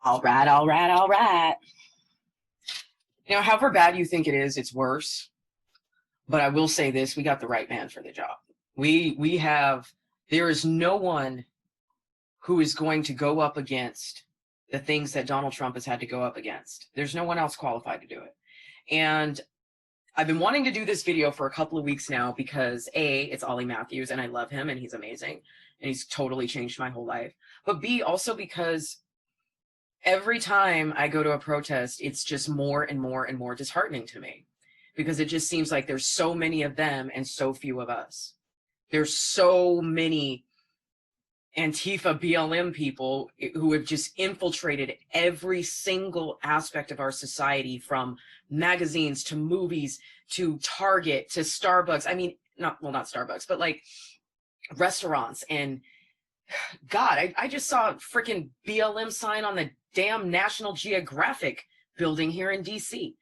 All right, all right, all right. You know, however bad you think it is, it's worse. But I will say this, we got the right man for the job. We have, there is no one who is going to go up against the things that Donald Trump has had to go up against. There's no one else qualified to do it. And I've been wanting to do this video for a couple of weeks now because A, it's Ollie Matthews and I love him and he's amazing and he's totally changed my whole life. But B, also because every time I go to a protest, it's just more and more and more disheartening to me because it just seems like there's so many of them and so few of us. There's so many Antifa BLM people who have just infiltrated every single aspect of our society, from magazines to movies to Target to Starbucks. I mean, not Starbucks, but like restaurants. And God, I just saw a freaking BLM sign on the damn National Geographic building here in DC.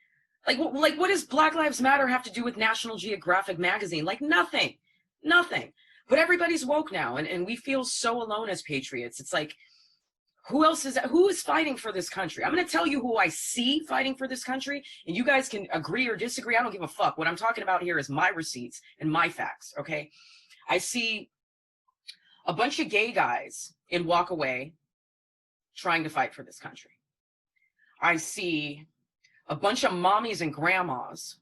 Like what does Black Lives Matter have to do with National Geographic magazine? Like nothing. But everybody's woke now, and we feel so alone as patriots. It's like, who is fighting for this country? I'm going to tell you who I see fighting for this country, and you guys can agree or disagree. I don't give a fuck. What I'm talking about here is my receipts and my facts, okay? I see a bunch of gay guys in Walk Away trying to fight for this country. I see a bunch of mommies and grandmas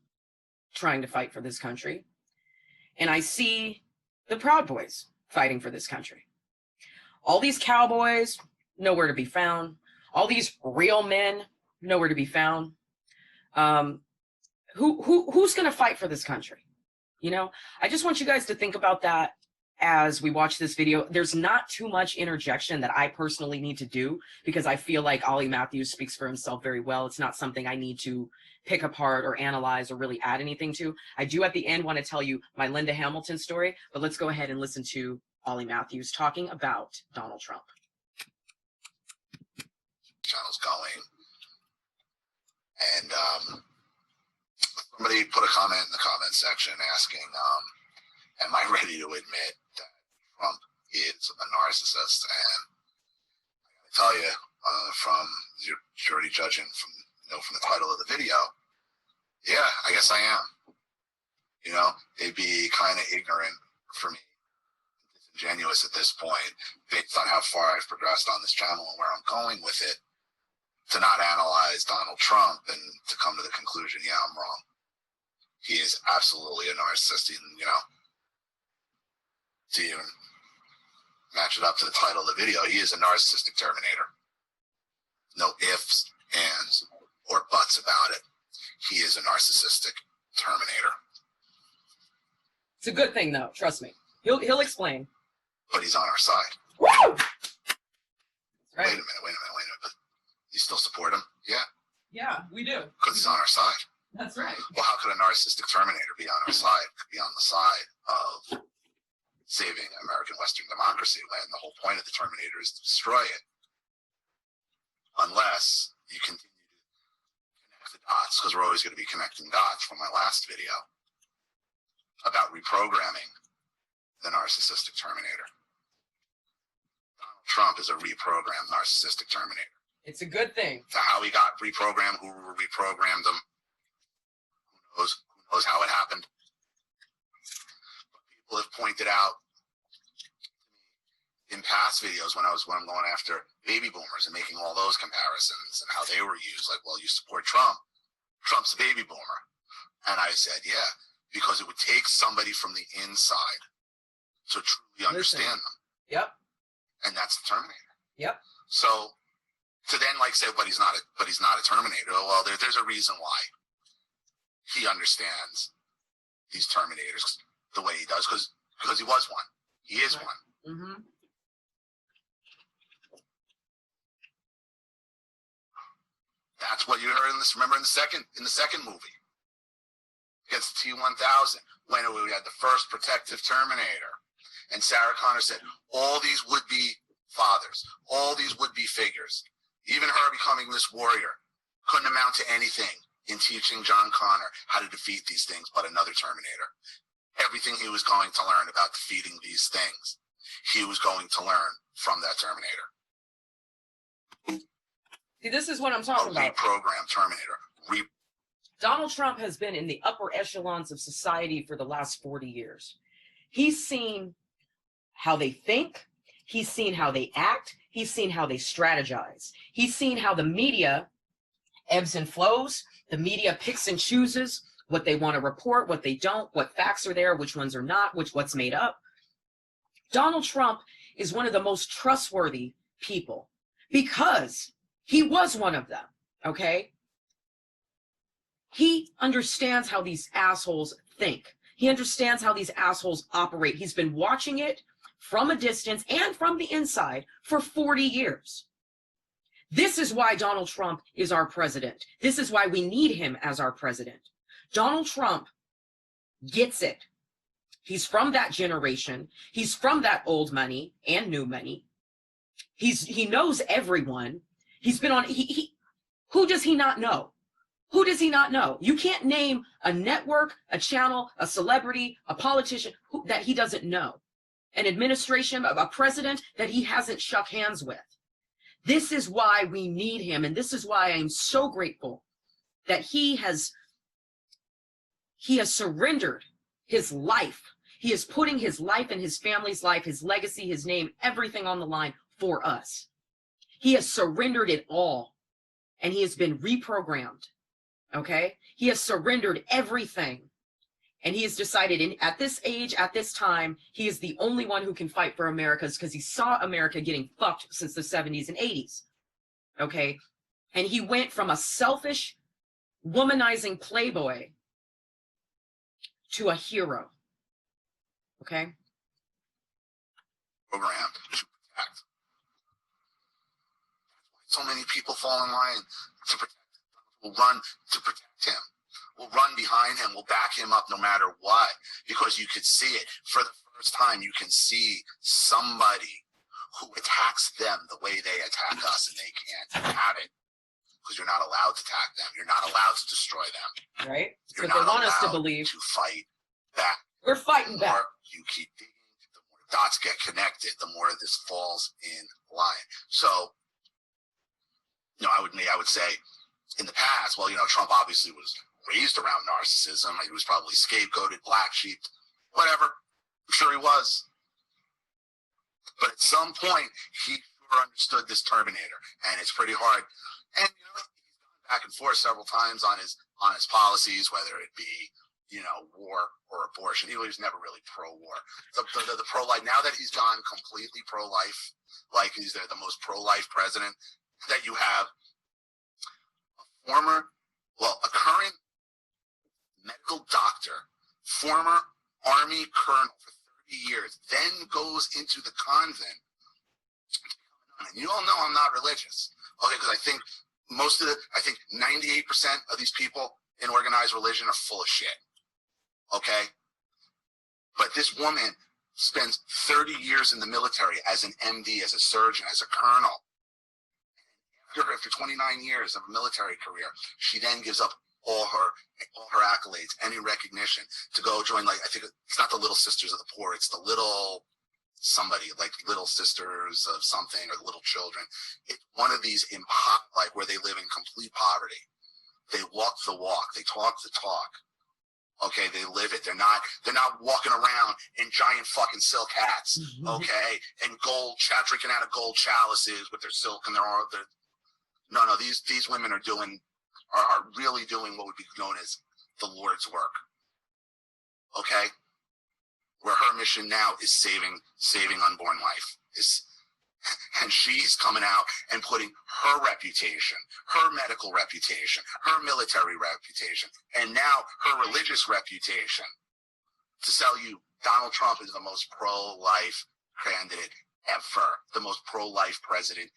trying to fight for this country. And I see the Proud Boys fighting for this country. All these cowboys, nowhere to be found. All these real men, nowhere to be found. Who's going to fight for this country? You know, I just want you guys to think about that as we watch this video. There's not too much interjection that I personally need to do because I feel like Ollie Matthews speaks for himself very well. It's not something I need to pick apart or analyze or really add anything to. I do at the end want to tell you my Linda Hamilton story, but let's go ahead and listen to Ollie Matthews talking about Donald Trump. Channel's going, and somebody put a comment in the comment section asking, am I ready to admit that Trump is a narcissist? And I gotta tell you, from you're already judging from the title of the video, yeah, I guess I am. You know, it'd be kind of ignorant for me, disingenuous at this point, based on how far I've progressed on this channel and where I'm going with it, to not analyze Donald Trump and to come to the conclusion, yeah, I'm wrong. He is absolutely a narcissist. You know, to even match it up to the title of the video, he is a narcissistic Terminator. No ifs, ands, or buts about it. He is a narcissistic Terminator. It's a good thing, though. Trust me. He'll explain. But he's on our side. Woo! Right. Wait a minute. But you still support him? Yeah. Yeah, we do. Because he's on our side. That's right. Well, how could a narcissistic Terminator be on our side? Could be on the side of saving American Western democracy when the whole point of the Terminator is to destroy it. Unless you continue to connect the dots, because we're always going to be connecting dots from my last video about reprogramming the narcissistic Terminator. Donald Trump is a reprogrammed narcissistic Terminator. It's a good thing. To how he got reprogrammed, who reprogrammed him, who knows how it happened. But people have pointed out in past videos when I'm going after baby boomers and making all those comparisons and how they were used, like, well, you support Trump, Trump's a baby boomer. And I said, yeah, because it would take somebody from the inside to truly understand them. Yep. And that's the Terminator. Yep. So to then say, but he's not a Terminator. Well, there's a reason why he understands these Terminators the way he does, because he was one. He is one. Mm-hmm. That's what you heard in this. Remember in the second movie against the T-1000, when we had the first protective Terminator, and Sarah Connor said all these would-be fathers, all these would-be figures, even her becoming this warrior, couldn't amount to anything in teaching John Connor how to defeat these things but another Terminator. Everything he was going to learn about defeating these things, he was going to learn from that Terminator. See, this is what I'm talking about. Reprogrammed Terminator. Donald Trump has been in the upper echelons of society for the last 40 years. He's seen how they think. He's seen how they act. He's seen how they strategize. He's seen how the media ebbs and flows. The media picks and chooses what they want to report, what they don't, what facts are there, which ones are not, what's made up. Donald Trump is one of the most trustworthy people because he was one of them, okay? He understands how these assholes think. He understands how these assholes operate. He's been watching it from a distance and from the inside for 40 years. This is why Donald Trump is our president. This is why we need him as our president. Donald Trump gets it. He's from that generation. He's from that old money and new money. He knows everyone. He's been on, who does he not know? Who does he not know? You can't name a network, a channel, a celebrity, a politician that he doesn't know. An administration, a president that he hasn't shook hands with. This is why we need him. And this is why I'm so grateful that he has surrendered his life. He is putting his life and his family's life, his legacy, his name, everything on the line for us. He has surrendered it all. And he has been reprogrammed. Okay? He has surrendered everything. And he has decided at this age, at this time, he is the only one who can fight for America because he saw America getting fucked since the 70s and 80s. Okay? And he went from a selfish, womanizing playboy to a hero. Okay? Programmed to protect. So many people fall in line to protect. Will run to protect him. Will run behind him. Will back him up no matter what. Because you could see it. For the first time, you can see somebody who attacks them the way they attack us, and they can't have it. Because you're not allowed to attack them. You're not allowed to destroy them. Right? You're That's what not they want us to allowed believe. to fight back. We're fighting The back. more you keep digging, the more dots get connected, the more this falls in line. So, I would say, in the past, well, Trump obviously was raised around narcissism. He was probably scapegoated, black sheep, whatever. I'm sure he was. But at some point, he sure understood this Terminator, and it's pretty hard. And he's gone back and forth several times on his policies, whether it be war or abortion. He was never really pro-war. The pro-life. Now that he's gone completely pro-life, like he's the most pro-life president that you have. A current medical doctor, former Army colonel for 30 years, then goes into the convent. And you all know I'm not religious, okay? Because I think 98% of these people in organized religion are full of shit, okay? But this woman spends 30 years in the military as an MD, as a surgeon, as a colonel. After 29 years of a military career, she then gives up all her accolades, any recognition, to go join, I think it's not the Little Sisters of the Poor, it's the Little somebody, like Little Sisters of something, or the Little Children. It's one of these where they live in complete poverty. They walk the walk, they talk the talk. Okay, they live it. They're not walking around in giant fucking silk hats, okay, and drinking out of gold chalices with their silk and their No, these women are really doing what would be known as the Lord's work. Okay? Where her mission now is saving unborn life. And she's coming out and putting her reputation, her medical reputation, her military reputation, and now her religious reputation to sell you Donald Trump is the most pro-life candidate ever, the most pro-life president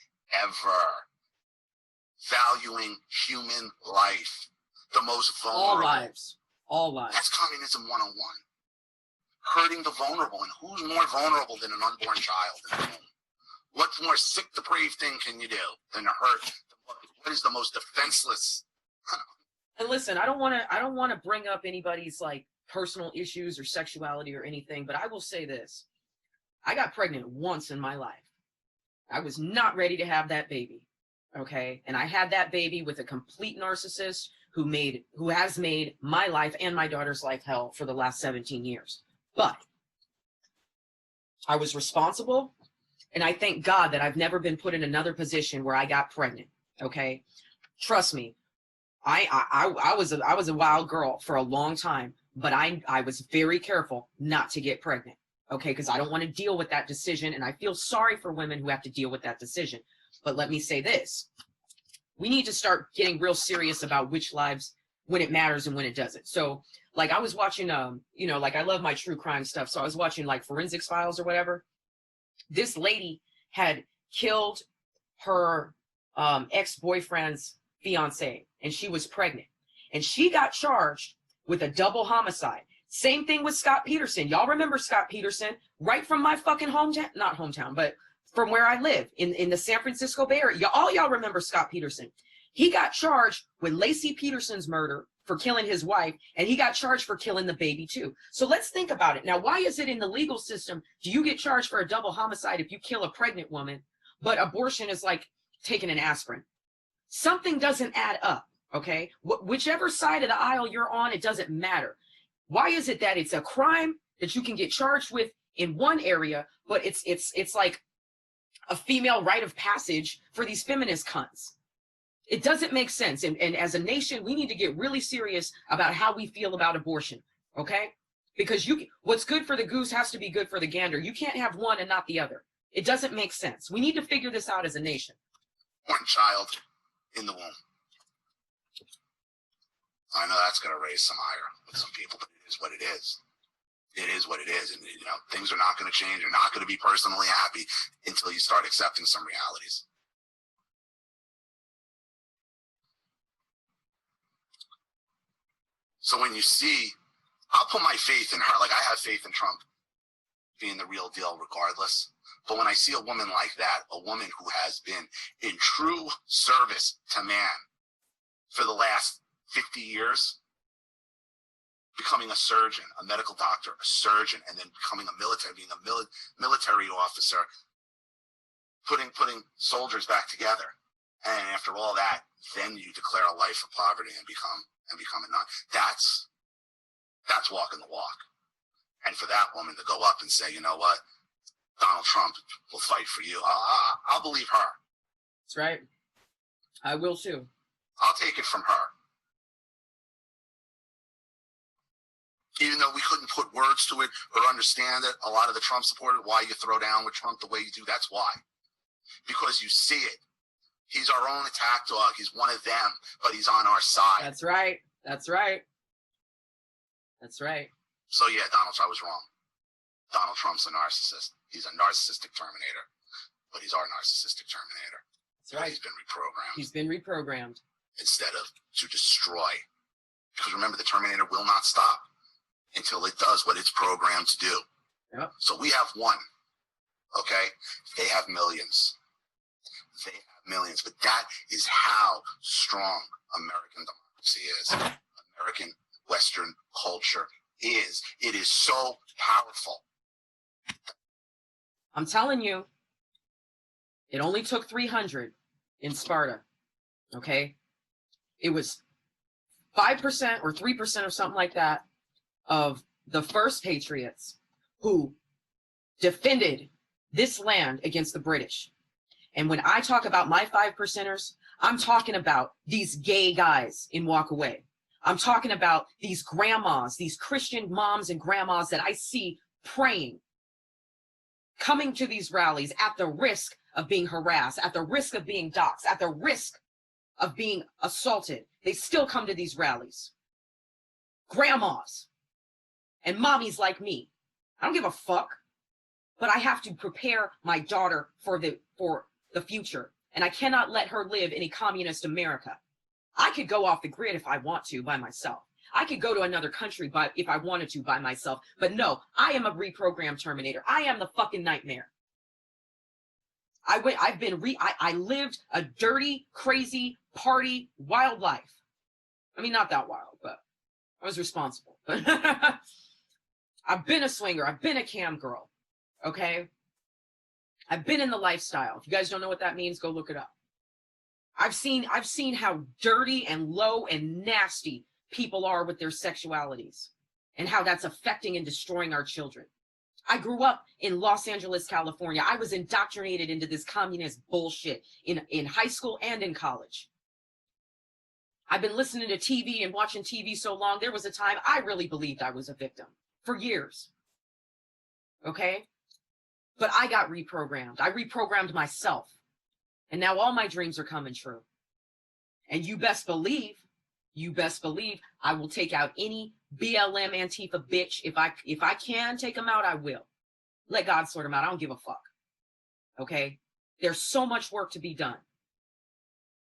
ever. Valuing human life, the most vulnerable. All lives. That's communism 101. Hurting the vulnerable, and who's more vulnerable than an unborn child in the womb? What more sick, depraved thing can you do than to hurt? What is the most defenseless? And listen, I don't want to bring up anybody's personal issues or sexuality or anything, but I will say this: I got pregnant once in my life. I was not ready to have that baby. Okay. And I had that baby with a complete narcissist who has made my life and my daughter's life hell for the last 17 years. But I was responsible. And I thank God that I've never been put in another position where I got pregnant. Okay. Trust me. I was a wild girl for a long time, but I was very careful not to get pregnant. Okay. Because I don't want to deal with that decision. And I feel sorry for women who have to deal with that decision. But let me say this. We need to start getting real serious about which lives, when it matters and when it doesn't. So like I was watching, like I love my true crime stuff. So I was watching like Forensics Files or whatever. This lady had killed her ex-boyfriend's fiance, and she was pregnant. And she got charged with a double homicide. Same thing with Scott Peterson. Y'all remember Scott Peterson? Right from my fucking hometown, not hometown, but from where I live in the San Francisco Bay Area. All y'all remember Scott Peterson. He got charged with Lacey Peterson's murder for killing his wife, and he got charged for killing the baby too. So let's think about it. Now, why is it in the legal system, do you get charged for a double homicide if you kill a pregnant woman, but abortion is like taking an aspirin? Something doesn't add up, okay? Whichever side of the aisle you're on, it doesn't matter. Why is it that it's a crime that you can get charged with in one area, but it's like a female rite of passage for these feminist cunts? It doesn't make sense. And as a nation, we need to get really serious about how we feel about abortion, okay? Because what's good for the goose has to be good for the gander. You can't have one and not the other. It doesn't make sense. We need to figure this out as a nation. One child in the womb. I know that's going to raise some ire with some people, but it is what it is. It is what it is. And, things are not going to change. You're not going to be personally happy until you start accepting some realities. So when you see, I'll put my faith in her. Like I have faith in Trump being the real deal regardless. But when I see a woman like that, a woman who has been in true service to man for the last 50 years, becoming a surgeon, a medical doctor, a surgeon, and then becoming being a military officer, putting soldiers back together. And after all that, then you declare a life of poverty and become a nun. That's walking the walk. And for that woman to go up and say, you know what, Donald Trump will fight for you, I'll believe her. That's right. I will too. I'll take it from her. Even though we couldn't put words to it or understand it, a lot of the Trump supporters, why you throw down with Trump the way you do, that's why. Because you see it. He's our own attack dog. He's one of them, but he's on our side. That's right. That's right. That's right. So yeah, Donald Trump was wrong. Donald Trump's a narcissist. He's a narcissistic Terminator, but he's our narcissistic Terminator. That's right. He's been reprogrammed. He's been reprogrammed. Instead of to destroy. Because remember, the Terminator will not stop until it does what it's programmed to do. Yep. So we have one, okay? They have millions. But that is how strong American democracy is. American Western culture is. It is so powerful. I'm telling you, it only took 300 in Sparta, okay? It was 5% or 3% or something like that of the first patriots who defended this land against the British. And when I talk about my 5%ers, I'm talking about these gay guys in Walk Away. I'm talking about these grandmas, these Christian moms and grandmas that I see praying, coming to these rallies at the risk of being harassed, at the risk of being doxxed, at the risk of being assaulted. They still come to these rallies. Grandmas and mommies like me. I don't give a fuck, but I have to prepare my daughter for the future. And I cannot let her live in a communist America. I could go off the grid if I want to by myself. I could go to another country if I wanted to by myself. But no, I am a reprogrammed Terminator. I am the fucking nightmare. I lived a dirty, crazy, party, wild life. I mean, not that wild, but I was responsible. I've been a swinger. I've been a cam girl. Okay? I've been in the lifestyle. If you guys don't know what that means, go look it up. I've seen how dirty and low and nasty people are with their sexualities and how that's affecting and destroying our children. I grew up in Los Angeles, California. I was indoctrinated into this communist bullshit in high school and in college. I've been listening to TV and watching TV so long, there was a time I really believed I was a victim for years. Okay? But I got reprogrammed. I reprogrammed myself. And now all my dreams are coming true. And you best believe I will take out any BLM Antifa bitch. If I can take them out, I will. Let God sort them out. I don't give a fuck. Okay? There's so much work to be done.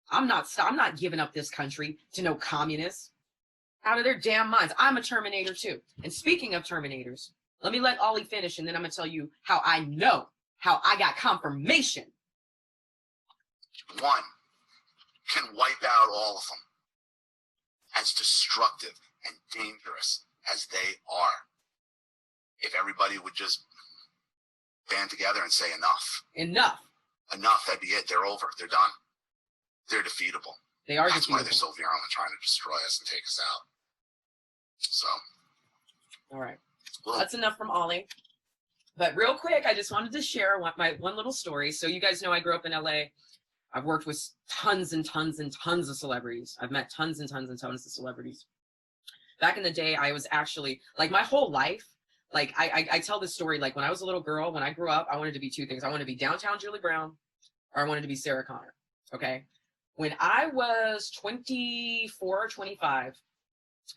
I'm not giving up this country to no communists out of their damn minds. I'm a Terminator too. And speaking of Terminators, let me let Ollie finish, and then I'm going to tell you how I know, how I got confirmation. One can wipe out all of them, as destructive and dangerous as they are. If everybody would just band together and say enough. Enough, that'd be it. They're over. They're done. They're defeatable. They are That's defeatable. why they're so virulent trying to destroy us and take us out. So. All right. Well, that's enough from Ollie. But real quick, I just wanted to share my one little story. So you guys know I grew up in LA. I've worked with tons and tons and tons of celebrities. I've met tons and tons and tons of celebrities. Back in the day, I was actually, like, my whole life, like, I tell this story, like, when I was a little girl, when I grew up, I wanted to be two things. I wanted to be downtown Julie Brown, or I wanted to be Sarah Connor, okay? When I was 24 or 25,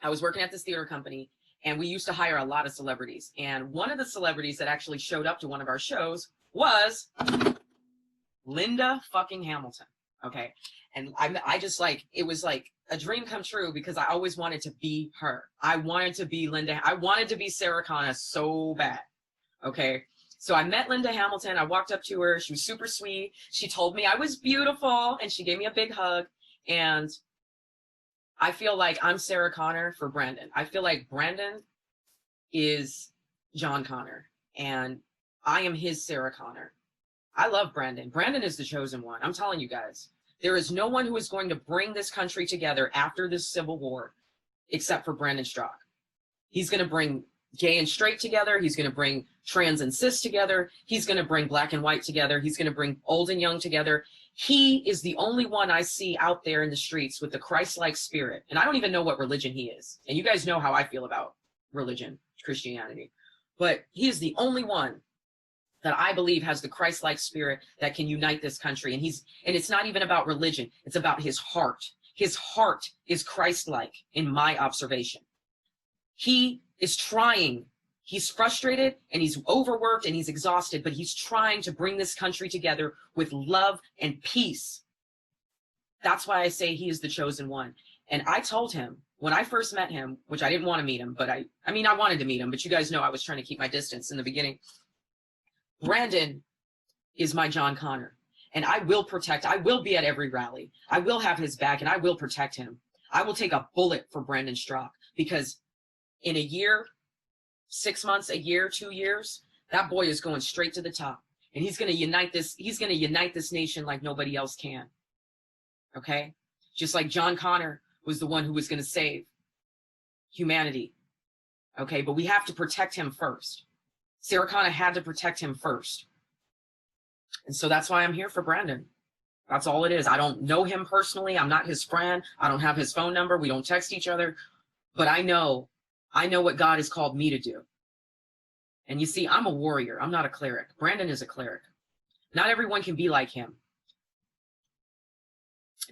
I was working at this theater company, and we used to hire a lot of celebrities. And one of the celebrities that actually showed up to one of our shows was Linda fucking Hamilton, okay? And I just, like, it was like a dream come true because I always wanted to be her. I wanted to be Linda. I wanted to be Sarah Connor so bad, okay? So I met Linda Hamilton. I walked up to her. She was super sweet. She told me I was beautiful, and she gave me a big hug. And I feel like I'm Sarah Connor for Brandon. I feel like Brandon is John Connor, and I am his Sarah Connor. I love Brandon. Brandon is the chosen one. I'm telling you guys. There is no one who is going to bring this country together after this civil war except for Brandon Strauch. He's going to bring gay and straight together. He's going to bring trans and cis together. He's going to bring black and white together. He's going to bring old and young together. He is the only one I see out there in the streets with the Christ-like spirit. And I don't even know what religion he is. And you guys know how I feel about religion, Christianity. But he is the only one that I believe has the Christ-like spirit that can unite this country. And it's not even about religion. It's about his heart. His heart is Christ-like in my observation. He is trying. He's frustrated and he's overworked and he's exhausted, but he's trying to bring this country together with love and peace. That's why I say he is the chosen one. And I told him when I first met him, which I didn't want to meet him, but I wanted to meet him, but you guys know I was trying to keep my distance in the beginning. Brandon is my John Connor, and I will be at every rally. I will have his back and I will protect him. I will take a bullet for Brandon Strauch because in a year, 6 months, a year, 2 years, that boy is going straight to the top, and he's going to unite this nation like nobody else can. Okay? Just like John Connor was the one who was going to save humanity. Okay? But we have to protect him first. Sarah Connor had to protect him first. And so that's why I'm here for Brandon. That's all it is. I don't know him personally. I'm not his friend. I don't have his phone number. We don't text each other. But I know what God has called me to do. And you see, I'm a warrior. I'm not a cleric. Brandon is a cleric. Not everyone can be like him.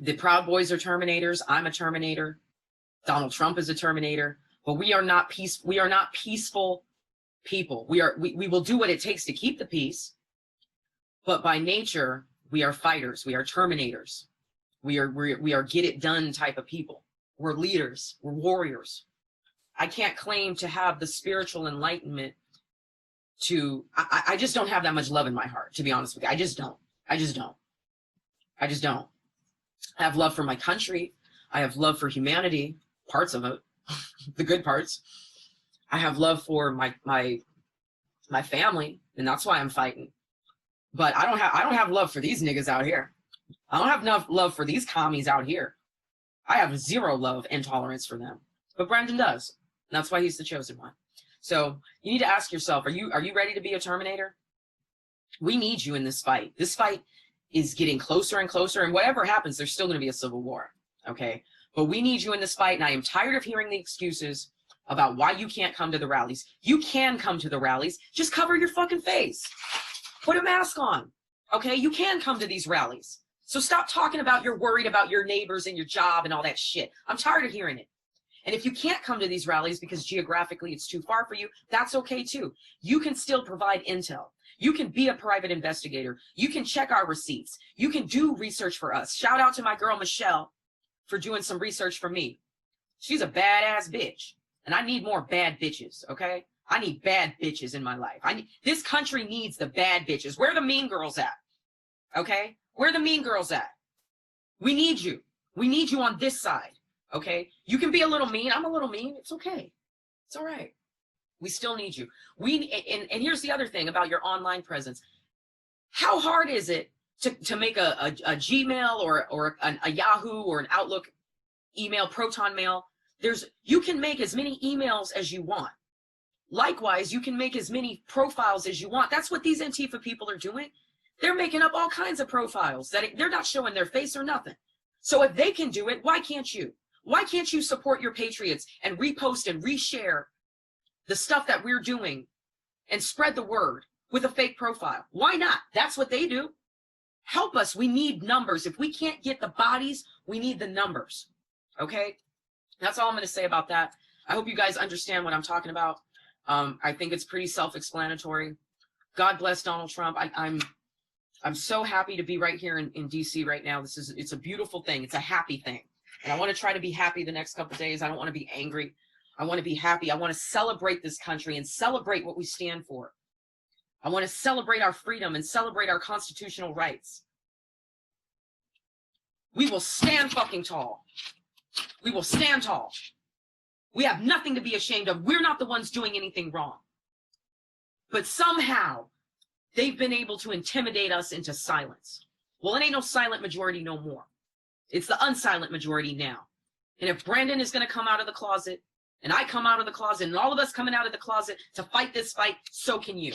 The Proud Boys are Terminators. I'm a Terminator. Donald Trump is a Terminator. But we are not peaceful people. We will do what it takes to keep the peace. But by nature, we are fighters. We are Terminators. We are get it done type of people. We're leaders. We're warriors. I can't claim to have the spiritual enlightenment I just don't have that much love in my heart, to be honest with you. I just don't. I have love for my country. I have love for humanity, parts of it, the good parts. I have love for my family, and that's why I'm fighting. But I don't have love for these niggas out here. I don't have enough love for these commies out here. I have zero love and tolerance for them. But Brendan does. That's why he's the chosen one. So you need to ask yourself, are you ready to be a Terminator? We need you in this fight. This fight is getting closer and closer, and whatever happens, there's still going to be a civil war, okay? But we need you in this fight, and I am tired of hearing the excuses about why you can't come to the rallies. You can come to the rallies. Just cover your fucking face. Put a mask on, okay? You can come to these rallies. So stop talking about you're worried about your neighbors and your job and all that shit. I'm tired of hearing it. And if you can't come to these rallies because geographically it's too far for you, that's okay too. You can still provide intel. You can be a private investigator. You can check our receipts. You can do research for us. Shout out to my girl, Michelle, for doing some research for me. She's a badass bitch. And I need more bad bitches, okay? I need bad bitches in my life. This country needs the bad bitches. Where are the mean girls at? Okay? Where are the mean girls at? We need you. We need you on this side, okay? You can be a little mean. I'm a little mean. It's okay. It's all right. We still need you. And here's the other thing about your online presence. How hard is it to make a Gmail or a Yahoo or an Outlook email, Proton mail? You can make as many emails as you want. Likewise, you can make as many profiles as you want. That's what these Antifa people are doing. They're making up all kinds of profiles that they're not showing their face or nothing. So if they can do it, why can't you? Why can't you support your patriots and repost and reshare the stuff that we're doing and spread the word with a fake profile? Why not? That's what they do. Help us. We need numbers. If we can't get the bodies, we need the numbers. Okay? That's all I'm going to say about that. I hope you guys understand what I'm talking about. I think it's pretty self-explanatory. God bless Donald Trump. I'm so happy to be right here in DC right now. It's a beautiful thing. It's a happy thing. And I want to try to be happy the next couple of days. I don't want to be angry. I want to be happy. I want to celebrate this country and celebrate what we stand for. I want to celebrate our freedom and celebrate our constitutional rights. We will stand fucking tall. We will stand tall. We have nothing to be ashamed of. We're not the ones doing anything wrong. But somehow, they've been able to intimidate us into silence. Well, it ain't no silent majority no more. It's the unsilent majority now. And if Brandon is going to come out of the closet, and I come out of the closet, and all of us coming out of the closet to fight this fight, so can you.